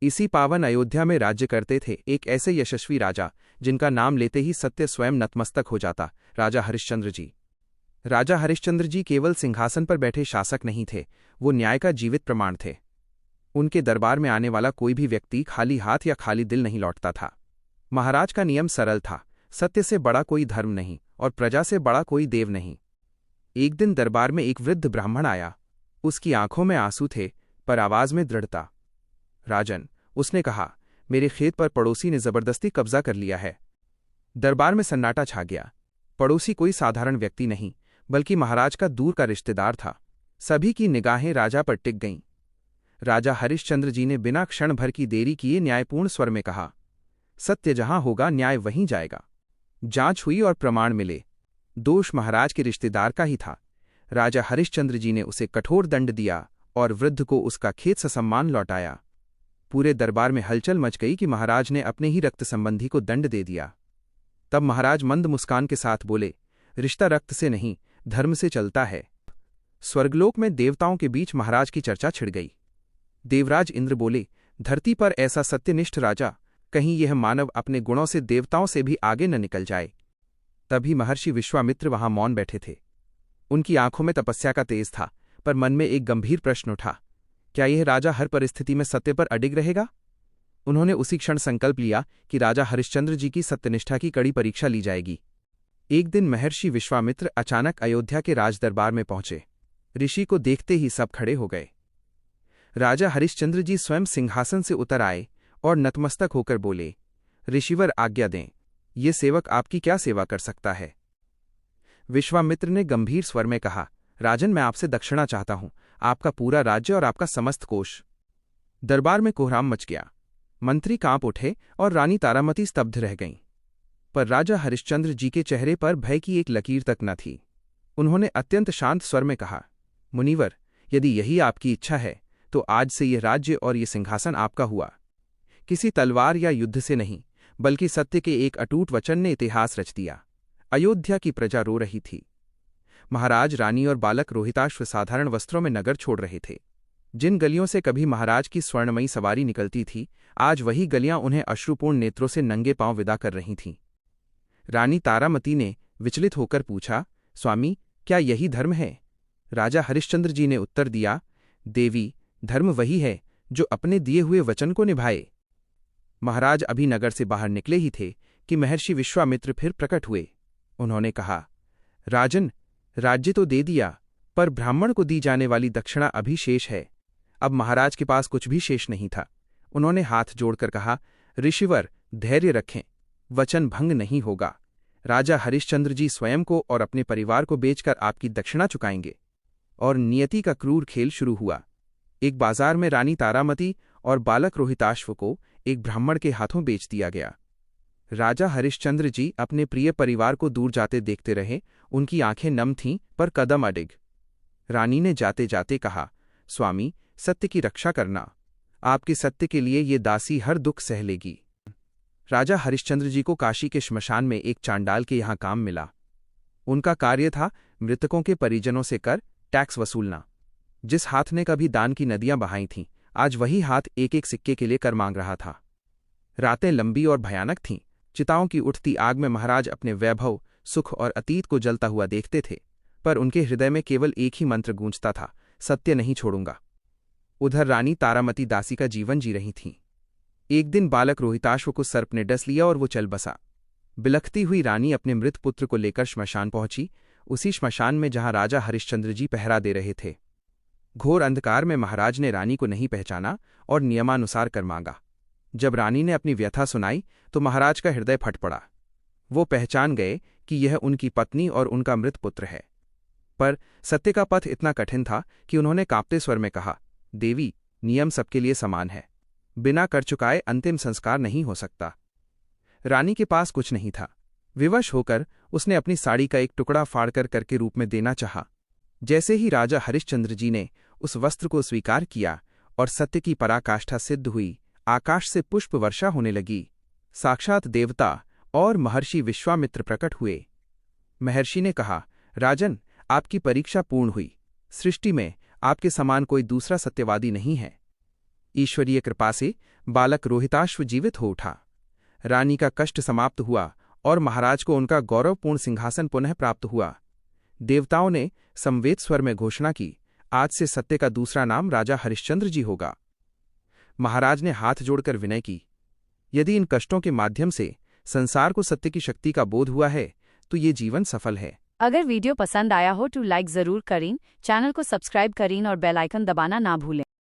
इसी पावन अयोध्या में राज्य करते थे एक ऐसे यशस्वी राजा जिनका नाम लेते ही सत्य स्वयं नतमस्तक हो जाता, राजा हरिश्चंद्र जी। राजा हरिश्चंद्र जी केवल सिंहासन पर बैठे शासक नहीं थे, वो न्याय का जीवित प्रमाण थे। उनके दरबार में आने वाला कोई भी व्यक्ति खाली हाथ या खाली दिल नहीं लौटता था। महाराज का नियम सरल था, सत्य से बड़ा कोई धर्म नहीं और प्रजा से बड़ा कोई देव नहीं। एक दिन दरबार में एक वृद्ध ब्राह्मण आया। उसकी आंखों में आंसू थे, पर आवाज में दृढ़ता। राजन, उसने कहा, मेरे खेत पर पड़ोसी ने जबरदस्ती कब्जा कर लिया है। दरबार में सन्नाटा छा गया। पड़ोसी कोई साधारण व्यक्ति नहीं, बल्कि महाराज का दूर का रिश्तेदार था। सभी की निगाहें राजा पर टिक गईं। राजा हरिश्चंद्र जी ने बिना क्षण भर की देरी किए न्यायपूर्ण स्वर में कहा, सत्य जहां होगा न्याय वहीं जाएगा। जांच हुई और प्रमाण मिले। दोष महाराज के रिश्तेदार का ही था। राजा हरिश्चंद्र जी ने उसे कठोर दंड दिया और वृद्ध को उसका खेत ससम्मान लौटाया। पूरे दरबार में हलचल मच गई कि महाराज ने अपने ही रक्त संबंधी को दंड दे दिया। तब महाराज मंद मुस्कान के साथ बोले, रिश्ता रक्त से नहीं, धर्म से चलता है। स्वर्गलोक में देवताओं के बीच महाराज की चर्चा छिड़ गई। देवराज इंद्र बोले, धरती पर ऐसा सत्यनिष्ठ राजा, कहीं यह मानव अपने गुणों से देवताओं से भी आगे न निकल जाए। तभी महर्षि विश्वामित्र वहां मौन बैठे थे। उनकी आंखों में तपस्या का तेज था, पर मन में एक गंभीर प्रश्न उठा, क्या यह राजा हर परिस्थिति में सत्य पर अडिग रहेगा? उन्होंने उसी क्षण संकल्प लिया कि राजा हरिश्चंद्र जी की सत्यनिष्ठा की कड़ी परीक्षा ली जाएगी। एक दिन महर्षि विश्वामित्र अचानक अयोध्या के राजदरबार में पहुंचे। ऋषि को देखते ही सब खड़े हो गए। राजा हरिश्चंद्र जी स्वयं सिंहासन से उतर आए और नतमस्तक होकर बोले, ऋषिवर आज्ञा दें, ये सेवक आपकी क्या सेवा कर सकता है? विश्वामित्र ने गंभीर स्वर में कहा, राजन, मैं आपसे दक्षिणा चाहता हूं, आपका पूरा राज्य और आपका समस्त कोष। दरबार में कोहराम मच गया। मंत्री कांप उठे और रानी तारामती स्तब्ध रह गईं। पर राजा हरिश्चंद्र जी के चेहरे पर भय की एक लकीर तक न थी। उन्होंने अत्यंत शांत स्वर में कहा, मुनिवर, यदि यही आपकी इच्छा है तो आज से यह राज्य और ये सिंहासन आपका हुआ। किसी तलवार या युद्ध से नहीं, बल्कि सत्य के एक अटूट वचन ने इतिहास रच दिया। अयोध्या की प्रजा रो रही थी। महाराज, रानी और बालक रोहिताश्व साधारण वस्त्रों में नगर छोड़ रहे थे। जिन गलियों से कभी महाराज की स्वर्णमयी सवारी निकलती थी, आज वही गलियां उन्हें अश्रुपूर्ण नेत्रों से नंगे पांव विदा कर रही थीं। रानी तारामती ने विचलित होकर पूछा, स्वामी, क्या यही धर्म है? राजा हरिश्चंद्र जी ने उत्तर दिया, देवी, धर्म वही है जो अपने दिए हुए वचन को निभाए। महाराज अभी नगर से बाहर निकले ही थे कि महर्षि विश्वामित्र फिर प्रकट हुए। उन्होंने कहा, राजन, राज्य तो दे दिया, पर ब्राह्मण को दी जाने वाली दक्षिणा अभी शेष है। अब महाराज के पास कुछ भी शेष नहीं था। उन्होंने हाथ जोड़कर कहा, ऋषिवर, धैर्य रखें, वचन भंग नहीं होगा। राजा हरिश्चंद्र जी स्वयं को और अपने परिवार को बेचकर आपकी दक्षिणा चुकाएंगे। और नियति का क्रूर खेल शुरू हुआ। एक बाजार में रानी तारामती और बालक रोहिताश्व को एक ब्राह्मण के हाथों बेच दिया गया। राजा हरिश्चंद्र जी अपने प्रिय परिवार को दूर जाते देखते रहे। उनकी आंखें नम थीं, पर कदम अडिग। रानी ने जाते जाते कहा, स्वामी, सत्य की रक्षा करना। आपके सत्य के लिए ये दासी हर दुख सह लेगी। राजा हरिश्चंद्र जी को काशी के श्मशान में एक चांडाल के यहाँ काम मिला। उनका कार्य था मृतकों के परिजनों से कर, टैक्स वसूलना। जिस हाथ ने कभी दान की नदियां बहाई थीं, आज वही हाथ एक एक सिक्के के लिए कर मांग रहा था। रातें लंबी और भयानक थीं। चिताओं की उठती आग में महाराज अपने वैभव, सुख और अतीत को जलता हुआ देखते थे, पर उनके हृदय में केवल एक ही मंत्र गूंजता था, सत्य नहीं छोड़ूंगा। उधर रानी तारामती दासी का जीवन जी रही थीं। एक दिन बालक रोहिताश्व को सर्प ने डस लिया और वो चल बसा। बिलखती हुई रानी अपने मृत पुत्र को लेकर श्मशान पहुंची, उसी श्मशान में जहां राजा हरिश्चंद्र जी पहरा दे रहे थे। घोर अंधकार में महाराज ने रानी को नहीं पहचाना और नियमानुसार कर मांगा। जब रानी ने अपनी व्यथा सुनाई तो महाराज का हृदय फट पड़ा। वो पहचान गए कि यह उनकी पत्नी और उनका मृत पुत्र है। पर सत्य का पथ इतना कठिन था कि उन्होंने कांपते स्वर में कहा, देवी, नियम सबके लिए समान है। बिना कर चुकाए अंतिम संस्कार नहीं हो सकता। रानी के पास कुछ नहीं था। विवश होकर उसने अपनी साड़ी का एक टुकड़ा फाड़कर कर के रूप में देना चाहा। जैसे ही राजा हरिश्चंद्र जी ने उस वस्त्र को स्वीकार किया और सत्य की पराकाष्ठा सिद्ध हुई, आकाश से पुष्प वर्षा होने लगी। साक्षात देवता और महर्षि विश्वामित्र प्रकट हुए। महर्षि ने कहा, राजन, आपकी परीक्षा पूर्ण हुई। सृष्टि में आपके समान कोई दूसरा सत्यवादी नहीं है। ईश्वरीय कृपा से बालक रोहिताश्व जीवित हो उठा। रानी का कष्ट समाप्त हुआ और महाराज को उनका गौरवपूर्ण सिंहासन पुनः प्राप्त हुआ। देवताओं ने समवेत स्वर में घोषणा की, आज से सत्य का दूसरा नाम राजा हरिश्चंद्र जी होगा। महाराज ने हाथ जोड़कर विनय की, यदि इन कष्टों के माध्यम से संसार को सत्य की शक्ति का बोध हुआ है तो ये जीवन सफल है। अगर वीडियो पसंद आया हो तो लाइक जरूर करें, चैनल को सब्सक्राइब करें और बेल आइकन दबाना ना भूलें।